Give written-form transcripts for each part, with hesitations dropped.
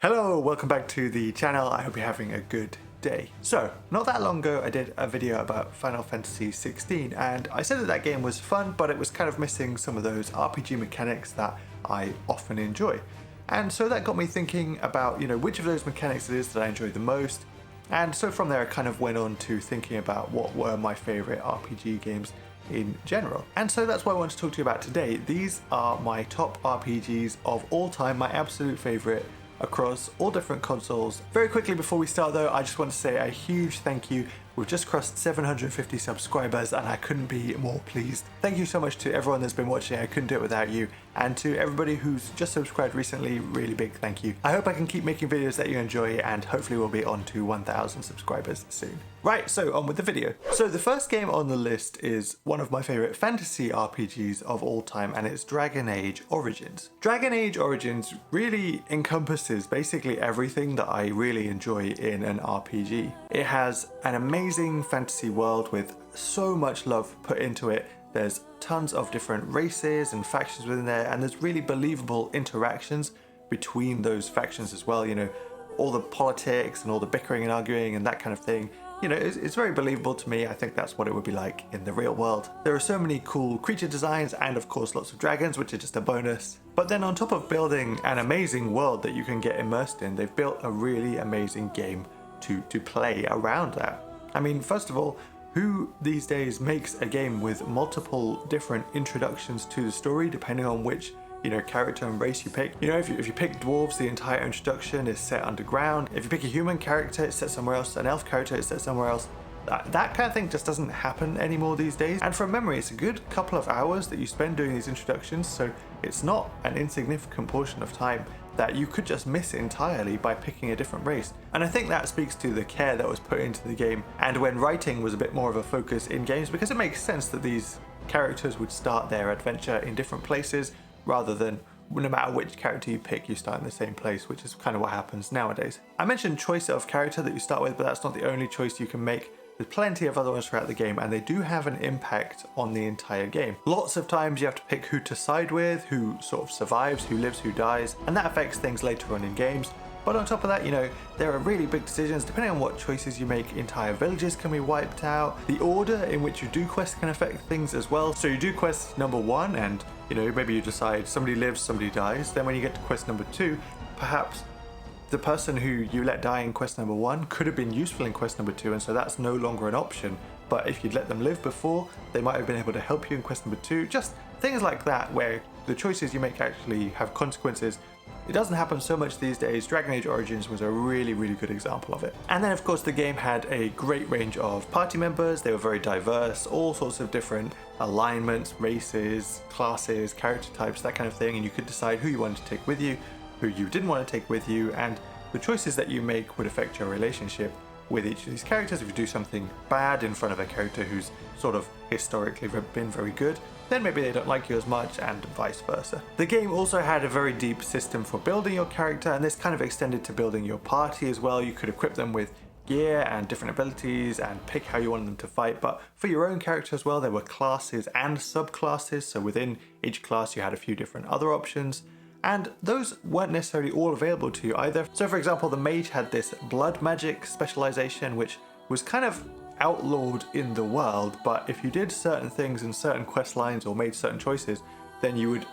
Hello, welcome back to the channel. I hope you're having a good day. So, not that long ago I did a video about Final Fantasy 16 and I said that that game was fun, but it was kind of missing some of those RPG mechanics that I often enjoy. And so that got me thinking about, which of those mechanics it is that I enjoy the most. And so from there I kind of went on to thinking about what were my favorite RPG games in general. And so that's what I want to talk to you about today. These are my top RPGs of all time, my absolute favorite across all different consoles. Very quickly before we start though, I just want to say a huge thank you. We've just crossed 750 subscribers and I couldn't be more pleased. Thank you so much to everyone that's been watching. I couldn't do it without you. And to everybody who's just subscribed recently, really big thank you. I hope I can keep making videos that you enjoy and hopefully we'll be on to 1,000 subscribers soon. Right, so on with the video. So the first game on the list is one of my favorite fantasy RPGs of all time, and it's Dragon Age Origins. Dragon Age Origins really encompasses basically everything that I really enjoy in an RPG. It has an amazing fantasy world with so much love put into it. There's tons of different races and factions within there, and there's really believable interactions between those factions as well. All the politics and all the bickering and arguing and that kind of thing. It's very believable to me. I think that's what it would be like in the real world. There are so many cool creature designs and of course lots of dragons, which are just a bonus. But then on top of building an amazing world that you can get immersed in, they've built a really amazing game to play around that. I mean, first of all, who these days makes a game with multiple different introductions to the story depending on which character and race you pick? If you pick dwarves, the entire introduction is set underground. If you pick a human character, it's set somewhere else. An elf character, it's set somewhere else. That kind of thing just doesn't happen anymore these days. And from memory, it's a good couple of hours that you spend doing these introductions, so it's not an insignificant portion of time that you could just miss entirely by picking a different race. And I think that speaks to the care that was put into the game, and when writing was a bit more of a focus in games, because it makes sense that these characters would start their adventure in different places, rather than no matter which character you pick, you start in the same place, which is kind of what happens nowadays. I mentioned choice of character that you start with, but that's not the only choice you can make. There's plenty of other ones throughout the game, and they do have an impact on the entire game. Lots of times you have to pick who to side with, who sort of survives, who lives, who dies, and that affects things later on in games. But on top of that, there are really big decisions. Depending on what choices you make, entire villages can be wiped out. The order in which you do quests can affect things as well. So you do quest number 1 and, maybe you decide somebody lives, somebody dies. Then when you get to quest number 2, perhaps the person who you let die in quest number 1 could have been useful in quest number 2, and so that's no longer an option. But if you'd let them live before, they might have been able to help you in quest number 2. Just things like that, where the choices you make actually have consequences. It doesn't happen so much these days. Dragon Age Origins was a really, really good example of it. And then of course the game had a great range of party members. They were very diverse, all sorts of different alignments, races, classes, character types, that kind of thing. And you could decide who you wanted to take with you, who you didn't want to take with you, and the choices that you make would affect your relationship with each of these characters. If you do something bad in front of a character who's sort of historically been very good, then maybe they don't like you as much, and vice versa. The game also had a very deep system for building your character, and this kind of extended to building your party as well. You could equip them with gear and different abilities and pick how you wanted them to fight, but for your own character as well, there were classes and subclasses, so within each class you had a few different other options, and those weren't necessarily all available to you either. So for example, the mage had this blood magic specialization, which was kind of outlawed in the world, but if you did certain things in certain quest lines or made certain choices, then you would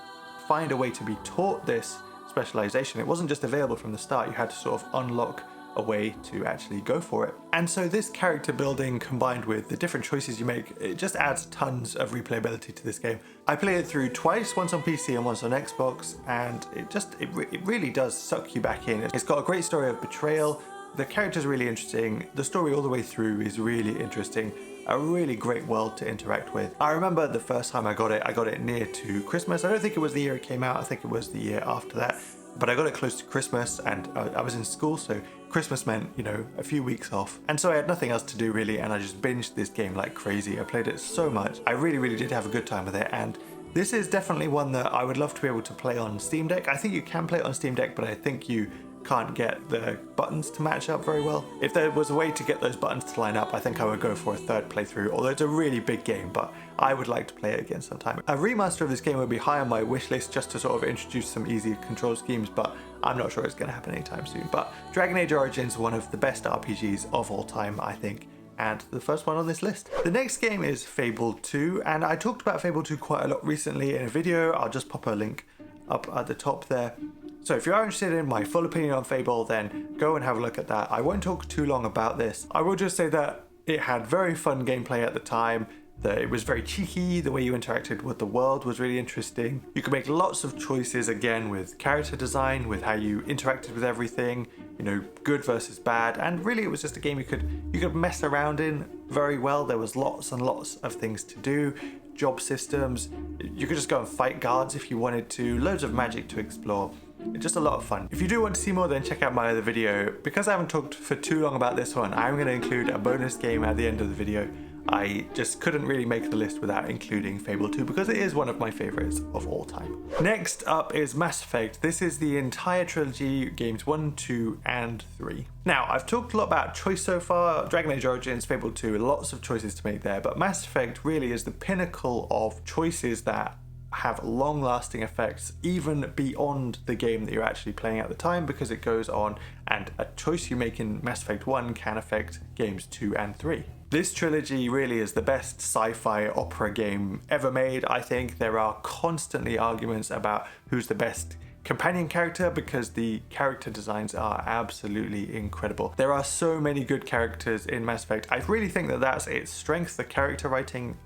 find a way to be taught this specialization. It wasn't just available from the start, you had to sort of unlock a way to actually go for it. And so this character building combined with the different choices you make, it just adds tons of replayability to this game. I played it through twice, once on PC and once on Xbox, and it really does suck you back in. It's got a great story of betrayal. The character's really interesting. The story all the way through is really interesting. A really great world to interact with. I remember the first time I got it near to Christmas. I don't think it was the year it came out, I think it was the year after that. But I got it close to Christmas, and I was in school, so Christmas meant, a few weeks off. And so I had nothing else to do really, and I just binged this game like crazy. I played it so much. I really, really did have a good time with it, and this is definitely one that I would love to be able to play on Steam Deck. I think you can play it on Steam Deck, but I think you can't get the buttons to match up very well. If there was a way to get those buttons to line up, I think I would go for a third playthrough, although it's a really big game, but I would like to play it again sometime. A remaster of this game would be high on my wish list just to sort of introduce some easy control schemes, but I'm not sure it's going to happen anytime soon. But Dragon Age Origins is one of the best RPGs of all time, I think, and the first one on this list. The next game is Fable 2, and I talked about Fable 2 quite a lot recently in a video. I'll just pop a link up at the top there. So if you are interested in my full opinion on Fable, then go and have a look at that. I won't talk too long about this. I will just say that it had very fun gameplay at the time, that it was very cheeky, the way you interacted with the world was really interesting. You could make lots of choices again with character design, with how you interacted with everything, you know, good versus bad, and really it was just a game you could mess around in very well. There was lots and lots of things to do, job systems, you could just go and fight guards if you wanted to, loads of magic to explore. Just a lot of fun. If you do want to see more, then check out my other video. Because I haven't talked for too long about this one, I'm going to include a bonus game at the end of the video. I just couldn't really make the list without including Fable 2 because it is one of my favorites of all time. Next up is Mass Effect. This is the entire trilogy, games 1, 2, and 3. Now, I've talked a lot about choice so far, Dragon Age Origins, Fable 2, lots of choices to make there, but Mass Effect really is the pinnacle of choices that have long-lasting effects even beyond the game that you're actually playing at the time, because it goes on, and a choice you make in Mass Effect 1 can affect games 2 and 3. This trilogy really is the best sci-fi opera game ever made. I think there are constantly arguments about who's the best companion character because the character designs are absolutely incredible. There are so many good characters in Mass Effect. I really think that that's its strength, the character writing.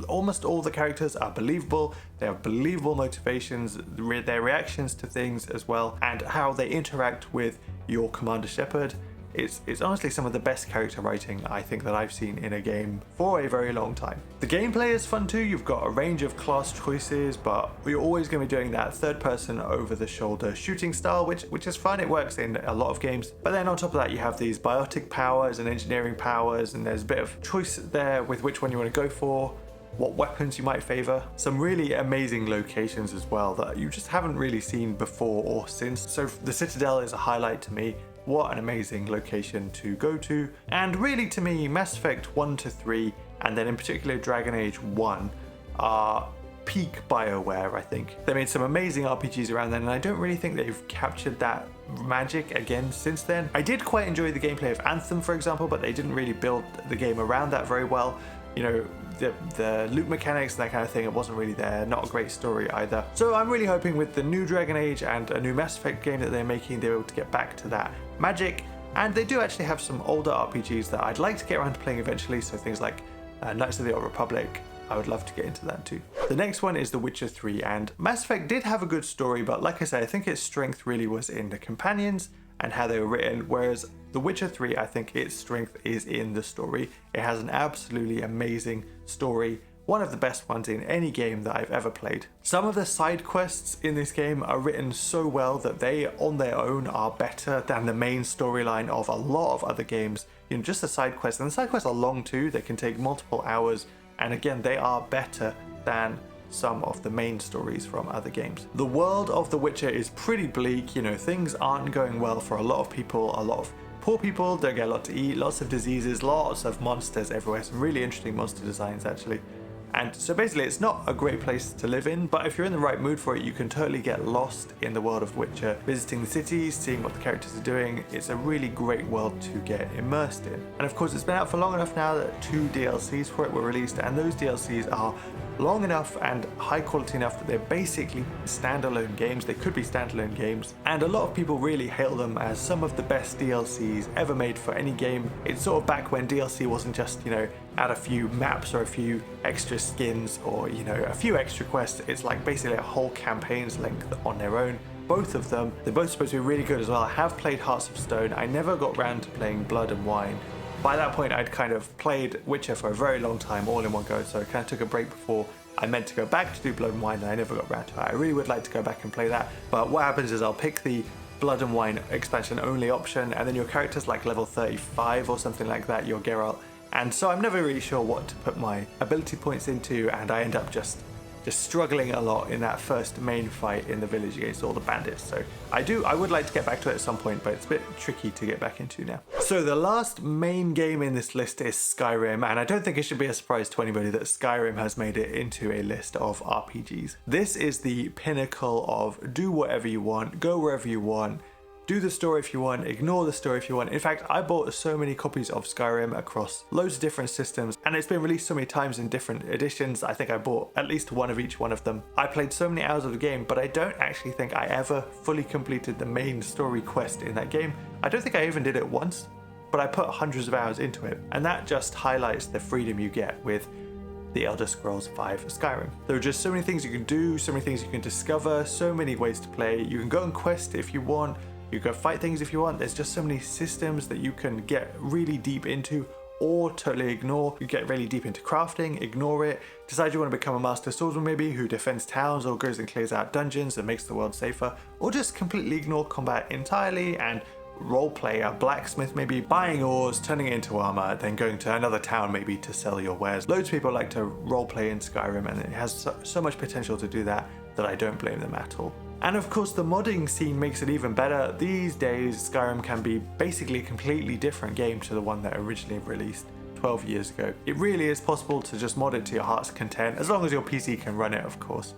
Almost all the characters are believable, they have believable motivations, their reactions to things as well, and how they interact with your Commander Shepard. It's honestly some of the best character writing I think that I've seen in a game for a very long time. The gameplay is fun too. You've got a range of class choices, but you're always going to be doing that third person over the shoulder shooting style, which is fun. It works in a lot of games. But then on top of that, you have these biotic powers and engineering powers, and there's a bit of choice there with which one you want to go for, what weapons you might favor. Some really amazing locations as well that you just haven't really seen before or since. So the Citadel is a highlight to me. What an amazing location to go to. And really to me, Mass Effect 1 to 3, and then in particular Dragon Age 1, are peak BioWare, I think. They made some amazing RPGs around then, and I don't really think they've captured that magic again since then. I did quite enjoy the gameplay of Anthem, for example, but they didn't really build the game around that very well. You know, the loot mechanics and that kind of thing, it wasn't really there. Not a great story either. So I'm really hoping with the new Dragon Age and a new Mass Effect game that they're making, they're able to get back to that magic. And they do actually have some older RPGs that I'd like to get around to playing eventually, so things like Knights of the Old Republic. I would love to get into that too. The next one is The Witcher 3, and Mass Effect did have a good story, but like I said, I think its strength really was in the companions and how they were written, whereas The Witcher 3, I think its strength is in the story. It has an absolutely amazing story, one of the best ones in any game that I've ever played. Some of the side quests in this game are written so well that they on their own are better than the main storyline of a lot of other games. You know, just the side quests, and the side quests are long too, they can take multiple hours, and again, they are better than some of the main stories from other games. The world of The Witcher is pretty bleak, you know, things aren't going well for a lot of people, a lot of poor people don't get a lot to eat, lots of diseases, lots of monsters everywhere, some really interesting monster designs actually. And so basically it's not a great place to live in, but if you're in the right mood for it, you can totally get lost in the world of Witcher, visiting the cities, seeing what the characters are doing. It's a really great world to get immersed in. And of course it's been out for long enough now that 2 DLCs for it were released, and those DLCs are long enough and high quality enough that they're basically standalone games. They could be standalone games, and a lot of people really hail them as some of the best DLCs ever made for any game. It's sort of back when DLC wasn't just, you know, add a few maps or a few extra skins or, you know, a few extra quests. It's like basically a whole campaign's length on their own. Both of them, they're both supposed to be really good as well. I have played Hearts of Stone. I never got round to playing Blood and Wine. By that point, I'd kind of played Witcher for a very long time, all in one go, so I kind of took a break before I meant to go back to do Blood and Wine, and I never got around to it. I really would like to go back and play that, but what happens is I'll pick the Blood and Wine expansion only option, and then your character's like level 35 or something like that, your Geralt, and so I'm never really sure what to put my ability points into, and I end up just just struggling a lot in that first main fight in the village against all the bandits. So I would like to get back to it at some point, but it's a bit tricky to get back into now. So the last main game in this list is Skyrim, and I don't think it should be a surprise to anybody that Skyrim has made it into a list of RPGs. This is the pinnacle of do whatever you want, go wherever you want, do the story if you want, ignore the story if you want. In fact, I bought so many copies of Skyrim across loads of different systems, and it's been released so many times in different editions. I think I bought at least one of each one of them. I played so many hours of the game, but I don't actually think I ever fully completed the main story quest in that game. I don't think I even did it once, but I put hundreds of hours into it, and that just highlights the freedom you get with The Elder Scrolls V Skyrim. There are just so many things you can do, so many things you can discover, so many ways to play. You can go and quest if you want, you can fight things if you want. There's just so many systems that you can get really deep into or totally ignore. You get really deep into crafting, ignore it, decide you want to become a master swordsman maybe who defends towns or goes and clears out dungeons and makes the world safer, or just completely ignore combat entirely and roleplay a blacksmith, maybe buying ores, turning it into armor, then going to another town maybe to sell your wares. Loads of people like to roleplay in Skyrim, and it has so much potential to do that I don't blame them at all. And of course the modding scene makes it even better. These days Skyrim can be basically a completely different game to the one that originally released 12 years ago. It really is possible to just mod it to your heart's content, as long as your PC can run it, of course.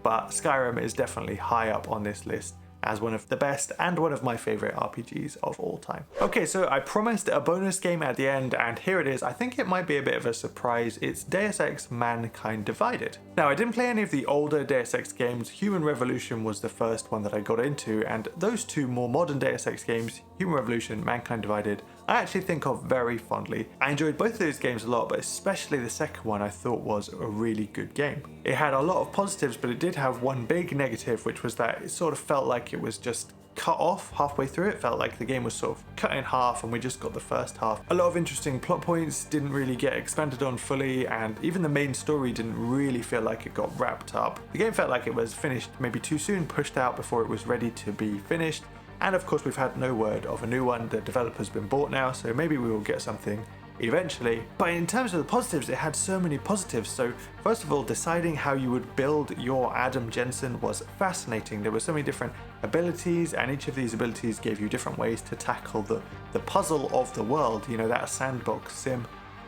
But Skyrim is definitely high up on this list as one of the best and one of my favorite RPGs of all time. Okay, so I promised a bonus game at the end, and here it is. I think it might be a bit of a surprise. It's Deus Ex Mankind Divided. Now, I didn't play any of the older Deus Ex games. Human Revolution was the first one that I got into, and those two more modern Deus Ex games, Human Revolution, Mankind Divided, I actually think of very fondly. I enjoyed both of those games a lot, but especially the second one I thought was a really good game. It had a lot of positives, but it did have one big negative, which was that it sort of felt like it was just cut off halfway through. It felt like the game was sort of cut in half and we just got the first half. A lot of interesting plot points didn't really get expanded on fully, and even the main story didn't really feel like it got wrapped up. The game felt like it was finished maybe too soon, pushed out before it was ready to be finished. And of course we've had no word of a new one. The developer's been bought now, so maybe we will get something eventually. But in terms of the positives, it had so many positives. So first of all, deciding how you would build your Adam Jensen was fascinating. There were so many different abilities, and each of these abilities gave you different ways to tackle the puzzle of the world. You know, that sandbox sim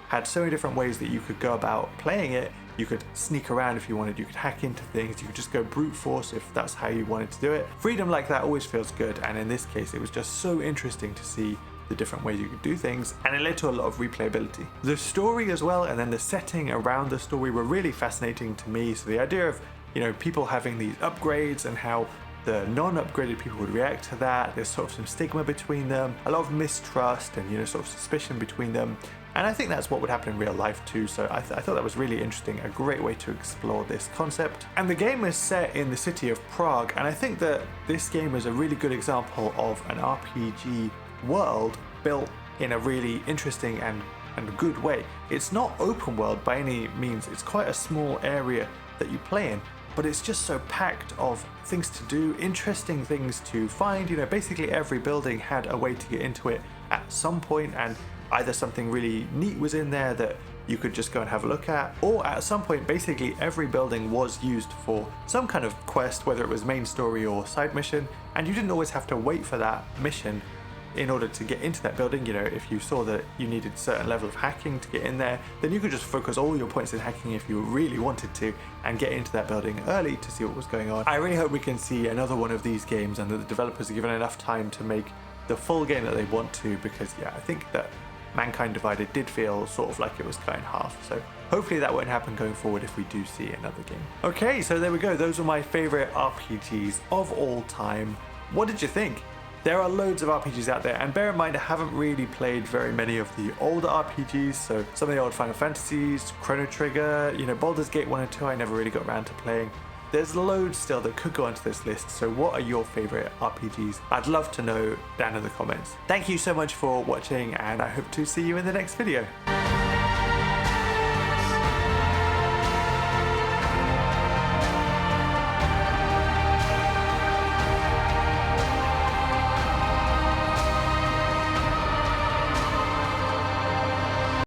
had so many different ways that you could go about playing it. You could sneak around if you wanted, you could hack into things, you could just go brute force if that's how you wanted to do it. Freedom like that always feels good, and in this case it was just so interesting to see the different ways you could do things, and it led to a lot of replayability. The story as well, and then the setting around the story were really fascinating to me. So the idea of, you know, people having these upgrades and how the non-upgraded people would react to that. There's sort of some stigma between them, a lot of mistrust and, you know, sort of suspicion between them. And I think that's what would happen in real life too, so I thought that was really interesting, a great way to explore this concept. And the game is set in the city of Prague, and I think that this game is a really good example of an RPG world built in a really interesting and good way. It's not open world by any means, it's quite a small area that you play in, but it's just so packed of things to do, interesting things to find. You know, basically every building had a way to get into it at some point, and either something really neat was in there that you could just go and have a look at, or at some point basically every building was used for some kind of quest, whether it was main story or side mission, and you didn't always have to wait for that mission in order to get into that building. You know, if you saw that you needed a certain level of hacking to get in there, then you could just focus all your points in hacking if you really wanted to and get into that building early to see what was going on. I really hope we can see another one of these games and that the developers are given enough time to make the full game that they want to, because yeah, I think that Mankind Divided did feel sort of like it was cut in half, so hopefully that won't happen going forward if we do see another game. Okay, so there we go. Those are my favorite RPGs of all time. What did you think? There are loads of RPGs out there, and bear in mind I haven't really played very many of the older RPGs, so some of the old Final Fantasies, Chrono Trigger, you know, Baldur's Gate 1 and 2 I never really got around to playing. There's loads still that could go onto this list, so what are your favorite RPGs? I'd love to know down in the comments. Thank you so much for watching, and I hope to see you in the next video.